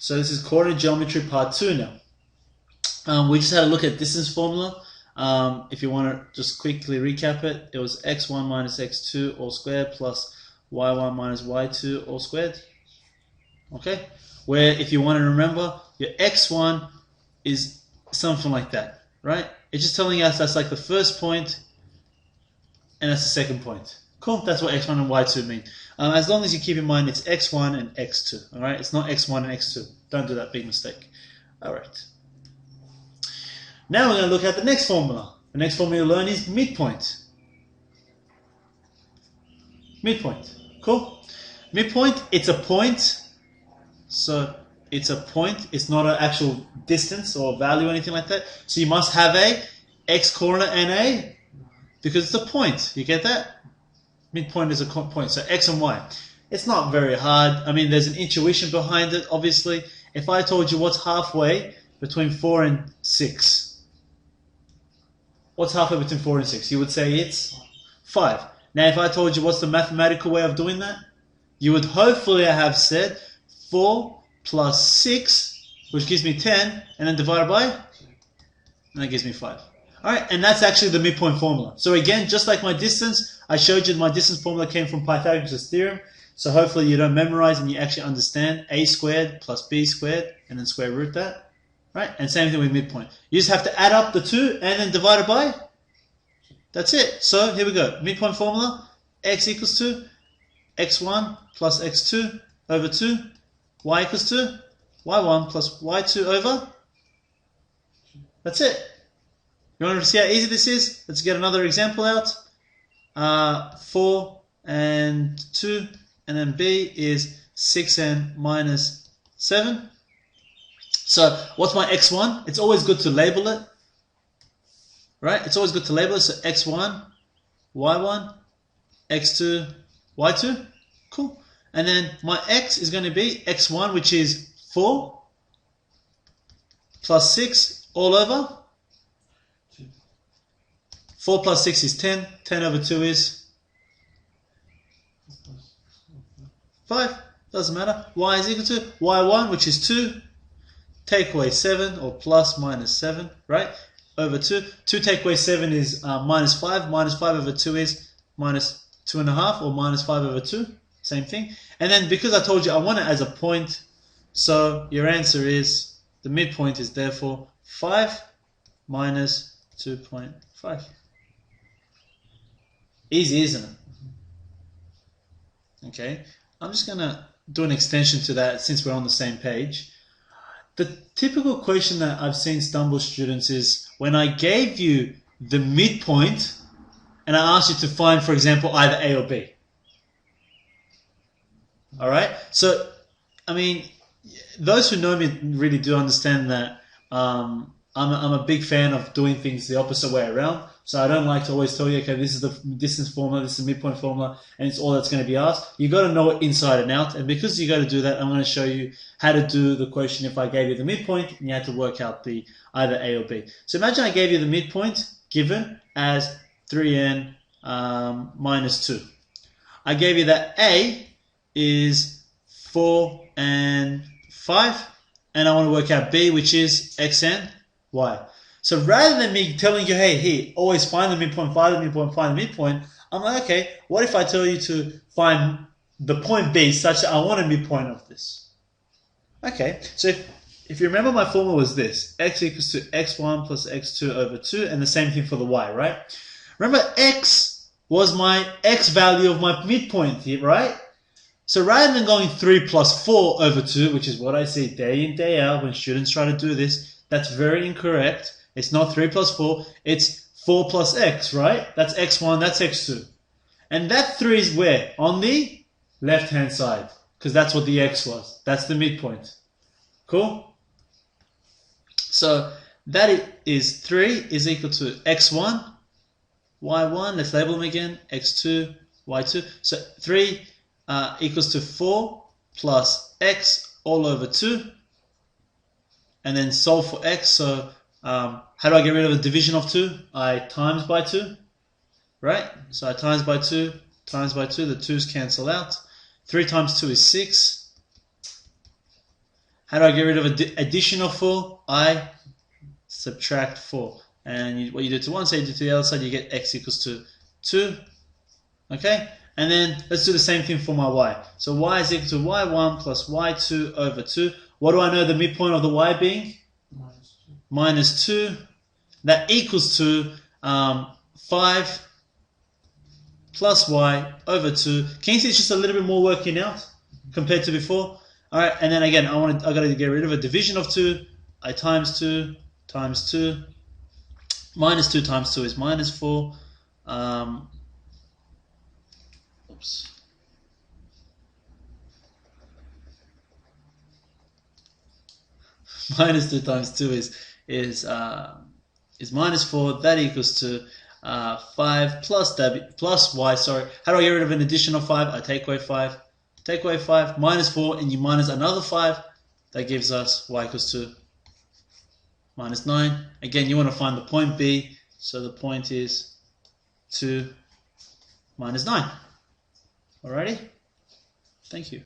So this is coordinate geometry part 2 now. We just had a look at distance formula. If you want to just quickly recap it, it was x1 minus x2 all squared plus y1 minus y2 all squared. Okay? Where if you want to remember, your x1 is something like that, right? It's just telling us that's like the first point and that's the second point. Cool, that's what x1 and y2 mean. As long as you keep in mind it's x1 and x2, alright? It's not x1 and x2. Don't do that big mistake. Alright. Now we're going to look at the next formula. The next formula you learn is midpoint. Midpoint. Cool? Midpoint, it's a point. So it's a point. It's not an actual distance or value or anything like that. So you must have a x coordinate and a, because it's a point. You get that? Midpoint is a point. So x and y. It's not very hard. I mean, there's an intuition behind it, obviously. If I told you what's halfway between 4 and 6, what's halfway between 4 and 6? You would say it's 5. Now, if I told you what's the mathematical way of doing that, you would hopefully have said 4 plus 6, which gives me 10, and then divided by, and that gives me 5. Alright, and that's actually the midpoint formula. So again, just like my distance, I showed you my distance formula came from Pythagoras' theorem. So hopefully you don't memorize and you actually understand a squared plus b squared, and then square root that. Right? And same thing with midpoint. You just have to add up the two and then divide it by. That's it. So here we go. Midpoint formula, x equals to x1 plus x2 over 2. Y equals to y1 plus y2 over. That's it. You want to see how easy this is? Let's get another example out. 4 and 2, and then b is 6 and minus 7. So what's my x1? It's always good to label it. Right? It's always good to label it. So x1, y1, x2, y2. Cool. And then my x is going to be x1, which is 4 plus 6 all over. 4 plus 6 is 10. 10 over 2 is 5. Doesn't matter. Y is equal to y1, which is 2. Take away 7, or plus minus 7, right? Over 2. 2 take away 7 is minus 5. Minus 5 over 2 is minus 2.5, or minus 5 over 2. Same thing. And then because I told you I want it as a point, so your answer is, the midpoint is therefore 5 minus 2.5. Easy, isn't it? Okay. I'm just going to do an extension to that since we're on the same page. The typical question that I've seen stumble students is when I gave you the midpoint and I asked you to find, for example, either A or B. Alright? So, I mean, those who know me really do understand that I'm a big fan of doing things the opposite way around. So I don't like to always tell you, okay, this is the distance formula, this is the midpoint formula, and it's all that's going to be asked. You got to know it inside and out. And because you got to do that, I'm going to show you how to do the question if I gave you the midpoint and you had to work out the either A or B. So imagine I gave you the midpoint given as 3n minus 2. I gave you that A is 4 and 5, and I want to work out B, which is x and y. So rather than me telling you, hey, here, always find the midpoint, find the midpoint, find the midpoint, I'm like, okay, what if I tell you to find the point B such that I want a midpoint of this? Okay, so if you remember, my formula was this, x equals to x1 plus x2 over 2, and the same thing for the y, right? Remember, x was my x value of my midpoint here, right? So rather than going 3 plus 4 over 2, which is what I see day in, day out when students try to do this, that's very incorrect. It's not 3 plus 4, it's 4 plus x, right? That's x1, that's x2. And that 3 is where? On the left-hand side, because that's what the x was. That's the midpoint. Cool? So that is 3 is equal to x1, y1, let's label them again, x2, y2. So 3 equals to 4 plus x all over 2. And then solve for x. So how do I get rid of the division of 2? I times by 2, right? So I times by 2, the 2's cancel out. 3 times 2 is 6. How do I get rid of addition of 4? I subtract 4. And what you do to one side, you do to the other side, you get x equals to 2. Okay? And then let's do the same thing for my y. So y is equal to y1 plus y2 over 2. What do I know the midpoint of the y being? Minus 2. That equals to 5 plus y over 2. Can you see it's just a little bit more working out compared to before? Alright, and then again, I got to get rid of a division of 2. I times 2 times 2. Minus 2 times 2 is minus 4. Oops. Minus 2 times 2 is minus 4. That equals to 5 plus y. Sorry. How do I get rid of an addition of 5? I take away 5. Take away 5. Minus 4, and you minus another 5. That gives us y equals to minus 9. Again, you want to find the point B. So the point is 2 minus 9. Alrighty? Thank you.